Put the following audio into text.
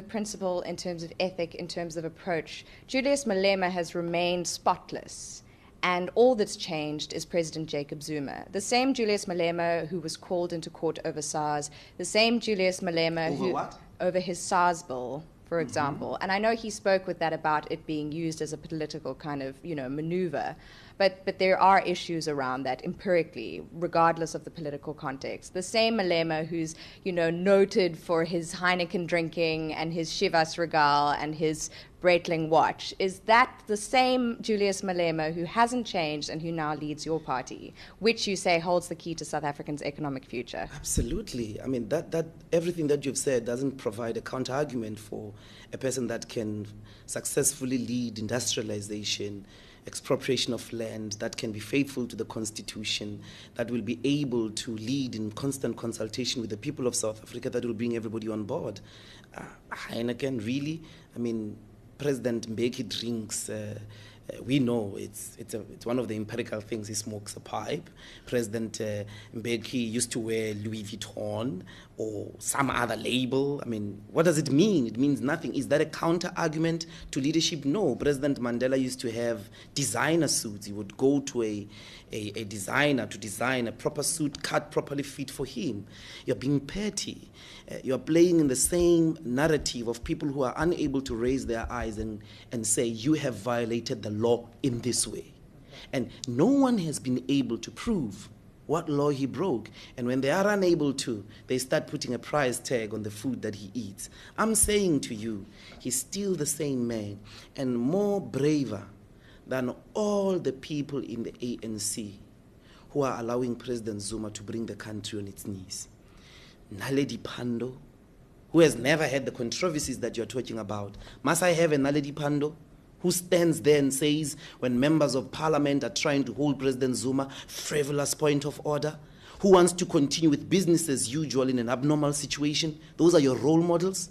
principle, in terms of ethic, in terms of approach. Julius Malema has remained spotless, and all that's changed is President Jacob Zuma. The same Julius Malema who was called into court over SARS, the same Julius Malema over his SARS bill, for example. And I know he spoke with that about it being used as a political kind of, maneuver. But there are issues around that empirically, regardless of the political context. The same Malema who's, noted for his Heineken drinking and his Chivas Regal and his Breitling watch, is that the same Julius Malema who hasn't changed and who now leads your party, which you say holds the key to South Africa's economic future? Absolutely. I mean, that everything that you've said doesn't provide a counter-argument for a person that can successfully lead industrialization, expropriation of land, that can be faithful to the Constitution, that will be able to lead in constant consultation with the people of South Africa, that will bring everybody on board. Heineken, really? I mean, President Mbeki drinks, we know it's one of the empirical things. He smokes a pipe. President Mbeki used to wear Louis Vuitton or some other label. I mean, what does it mean? It means nothing. Is that a counter-argument to leadership? No. President Mandela used to have designer suits. He would go to a designer to design a proper suit cut properly fit for him. You're being petty. You're playing in the same narrative of people who are unable to raise their eyes and say, you have violated the law in this way. And no one has been able to prove what law he broke. And when they are unable to, they start putting a price tag on the food that he eats. I'm saying to you, he's still the same man and more braver than all the people in the ANC who are allowing President Zuma to bring the country on its knees. Naledi Pandor, who has never had the controversies that you're talking about. Must I have a Naledi Pandor who stands there and says, when members of parliament are trying to hold President Zuma, frivolous point of order? Who wants to continue with business as usual in an abnormal situation? Those are your role models?